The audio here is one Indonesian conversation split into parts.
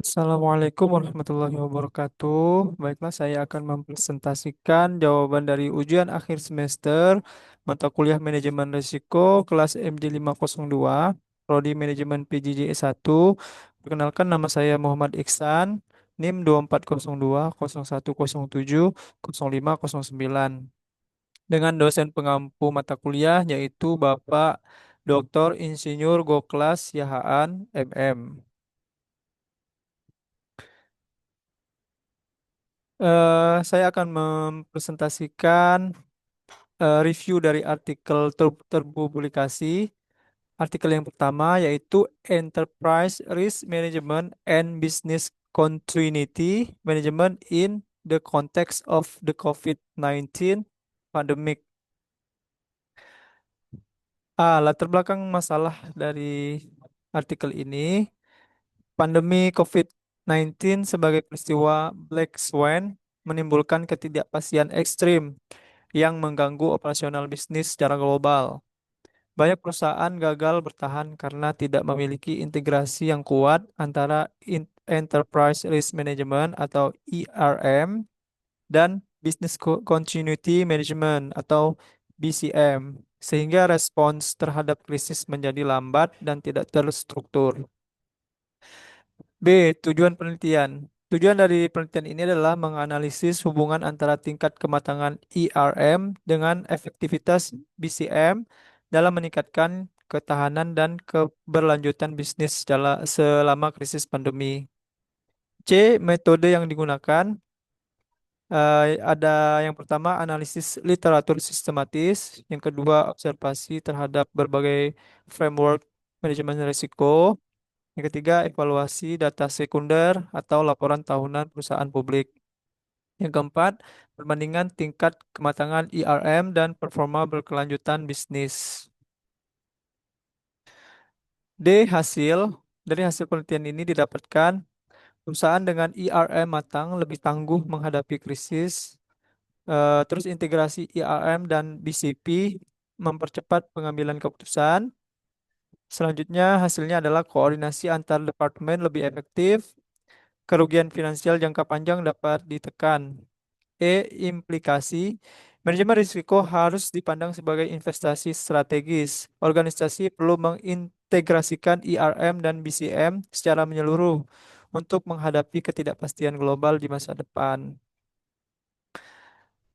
Assalamualaikum warahmatullahi wabarakatuh. Baiklah, saya akan mempresentasikan jawaban dari ujian akhir semester mata kuliah manajemen risiko kelas MJ502, prodi manajemen PJJ S1. Perkenalkan, nama saya Muhammad Iksan, NIM 240201070509, dengan dosen pengampu mata kuliah yaitu Bapak Dr. Insinyur Goklas Yahaan MM. Saya akan mempresentasikan review dari artikel terpublikasi. Artikel yang pertama yaitu Enterprise Risk Management and Business Continuity Management in the Context of the COVID-19 Pandemic. Latar belakang masalah dari artikel ini, pandemi COVID-19 sebagai peristiwa Black Swan menimbulkan ketidakpastian ekstrim yang mengganggu operasional bisnis secara global. Banyak perusahaan gagal bertahan karena tidak memiliki integrasi yang kuat antara Enterprise Risk Management atau ERM dan Continuity Management atau BCM, sehingga respons terhadap krisis menjadi lambat dan tidak terstruktur. B. Tujuan penelitian. Tujuan dari penelitian ini adalah menganalisis hubungan antara tingkat kematangan ERM dengan efektivitas BCM dalam meningkatkan ketahanan dan keberlanjutan bisnis selama krisis pandemi. C. Metode yang digunakan. Ada yang pertama analisis literatur sistematis, yang kedua observasi terhadap berbagai framework manajemen risiko, yang ketiga, evaluasi data sekunder atau laporan tahunan perusahaan publik. Yang keempat, perbandingan tingkat kematangan ERM dan performa berkelanjutan bisnis. D. Hasil. Dari hasil penelitian ini didapatkan perusahaan dengan ERM matang lebih tangguh menghadapi krisis. Terus integrasi ERM dan BCP mempercepat pengambilan keputusan. Selanjutnya, hasilnya adalah koordinasi antar departemen lebih efektif. Kerugian finansial jangka panjang dapat ditekan. Implikasi. Manajemen risiko harus dipandang sebagai investasi strategis. Organisasi perlu mengintegrasikan ERM dan BCM secara menyeluruh untuk menghadapi ketidakpastian global di masa depan.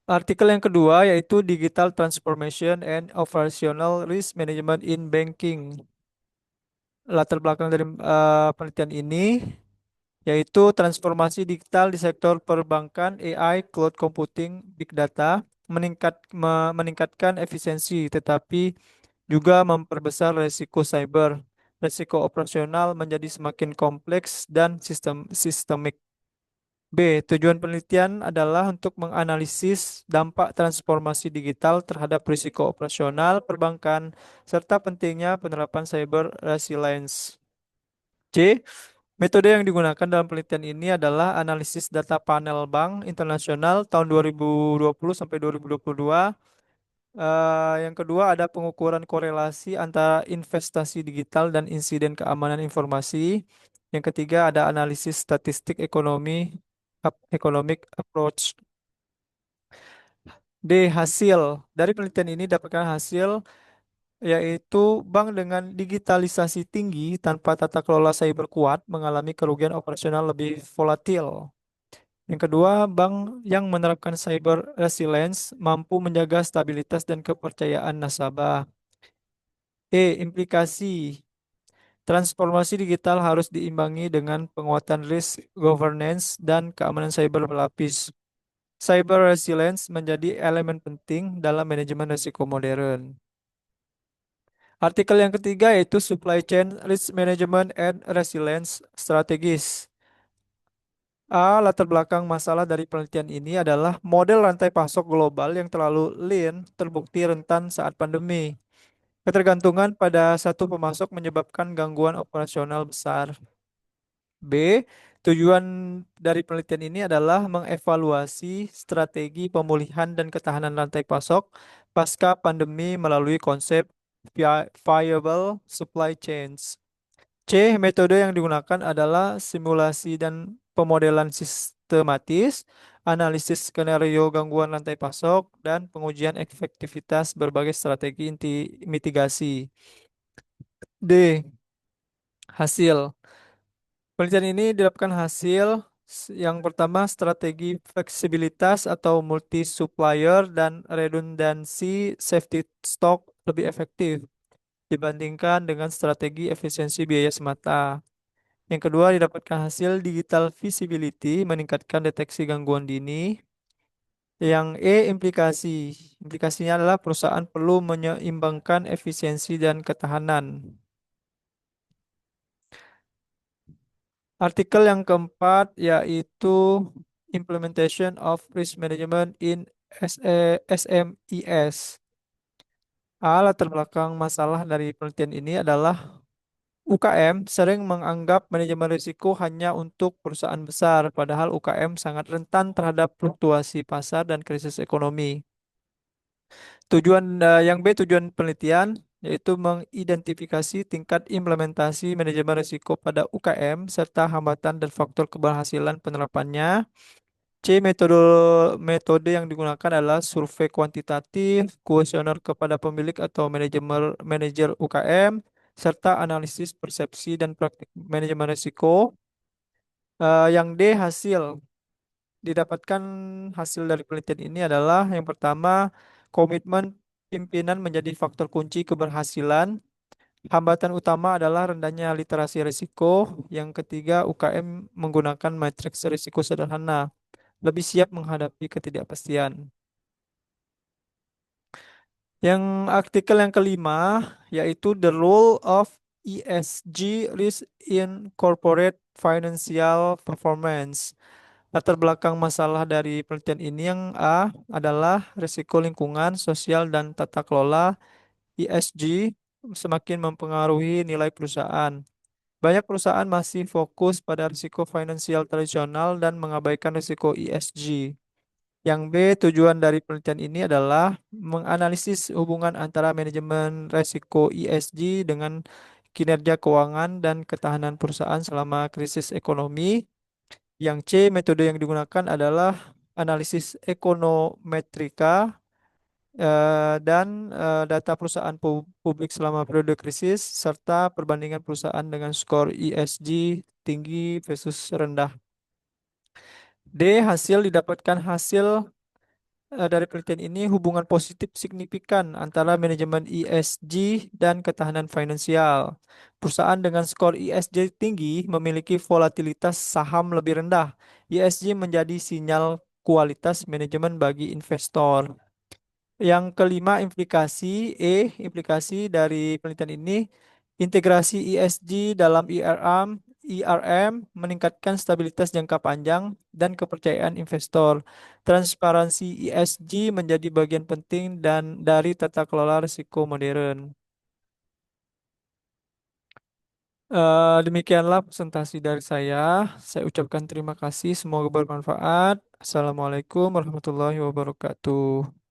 Artikel yang kedua yaitu Digital Transformation and Operational Risk Management in Banking. Latar belakang dari penelitian ini yaitu transformasi digital di sektor perbankan, AI, cloud computing, big data, meningkatkan efisiensi, tetapi juga memperbesar resiko cyber. Resiko operasional menjadi semakin kompleks dan sistemik. B. Tujuan penelitian adalah untuk menganalisis dampak transformasi digital terhadap risiko operasional perbankan, serta pentingnya penerapan cyber resilience. C. Metode yang digunakan dalam penelitian ini adalah analisis data panel bank internasional tahun 2020 sampai 2022. Yang kedua ada pengukuran korelasi antara investasi digital dan insiden keamanan informasi. Yang ketiga ada analisis statistik economic approach. D. Hasil. Dari penelitian ini dapatkan hasil yaitu bank dengan digitalisasi tinggi tanpa tata kelola cyber kuat mengalami kerugian operasional lebih volatil. Yang kedua, bank yang menerapkan cyber resilience mampu menjaga stabilitas dan kepercayaan nasabah. Implikasi. Transformasi digital harus diimbangi dengan penguatan risk governance dan keamanan cyber berlapis. Cyber resilience menjadi elemen penting dalam manajemen risiko modern. Artikel yang ketiga yaitu Supply Chain Risk Management and Resilience Strategies. Latar belakang masalah dari penelitian ini adalah model rantai pasok global yang terlalu lean terbukti rentan saat pandemi. Ketergantungan pada satu pemasok menyebabkan gangguan operasional besar. B. Tujuan dari penelitian ini adalah mengevaluasi strategi pemulihan dan ketahanan rantai pasok pasca pandemi melalui konsep viable supply chains. C. C. Metode yang digunakan adalah simulasi dan pemodelan sistematis, analisis skenario gangguan rantai pasok, dan pengujian efektivitas berbagai strategi inti mitigasi. D. Hasil. Penelitian ini didapatkan hasil yang pertama strategi fleksibilitas atau multi supplier dan redundancy safety stock lebih efektif dibandingkan dengan strategi efisiensi biaya semata. Yang kedua didapatkan hasil digital visibility meningkatkan deteksi gangguan dini. Yang E implikasi. Implikasinya adalah perusahaan perlu menyeimbangkan efisiensi dan ketahanan. Artikel yang keempat yaitu Implementation of Risk Management in SMES. Latar belakang masalah dari penelitian ini adalah UKM sering menganggap manajemen risiko hanya untuk perusahaan besar, padahal UKM sangat rentan terhadap fluktuasi pasar dan krisis ekonomi. Tujuan penelitian yaitu mengidentifikasi tingkat implementasi manajemen risiko pada UKM serta hambatan dan faktor keberhasilan penerapannya. C. Metode yang digunakan adalah survei kuantitatif, kuesioner kepada pemilik atau manajer UKM, serta analisis persepsi dan praktik manajemen risiko. Yang D. Hasil. Didapatkan hasil dari penelitian ini adalah yang pertama, komitmen pimpinan menjadi faktor kunci keberhasilan. Hambatan utama adalah rendahnya literasi risiko. Yang ketiga, UKM menggunakan matriks risiko sederhana, lebih siap menghadapi ketidakpastian. Yang artikel yang kelima yaitu The Role of ESG Risk in Corporate Financial Performance. Latar belakang masalah dari penelitian ini yang A adalah risiko lingkungan, sosial, dan tata kelola ESG semakin mempengaruhi nilai perusahaan. Banyak perusahaan masih fokus pada risiko finansial tradisional dan mengabaikan risiko ESG. Yang B, tujuan dari penelitian ini adalah menganalisis hubungan antara manajemen risiko ESG dengan kinerja keuangan dan ketahanan perusahaan selama krisis ekonomi. Yang C, metode yang digunakan adalah analisis ekonometrika dan data perusahaan publik selama periode krisis serta perbandingan perusahaan dengan skor ESG tinggi versus rendah. D, hasil didapatkan hasil dari penelitian ini hubungan positif signifikan antara manajemen ESG dan ketahanan finansial. Perusahaan dengan skor ESG tinggi memiliki volatilitas saham lebih rendah. ESG menjadi sinyal kualitas manajemen bagi investor. Yang kelima, implikasi dari penelitian ini, integrasi ESG dalam IRM meningkatkan stabilitas jangka panjang dan kepercayaan investor. Transparansi ESG menjadi bagian penting dan dari tata kelola risiko modern. Demikianlah presentasi dari saya. Saya ucapkan terima kasih. Semoga bermanfaat. Assalamualaikum warahmatullahi wabarakatuh.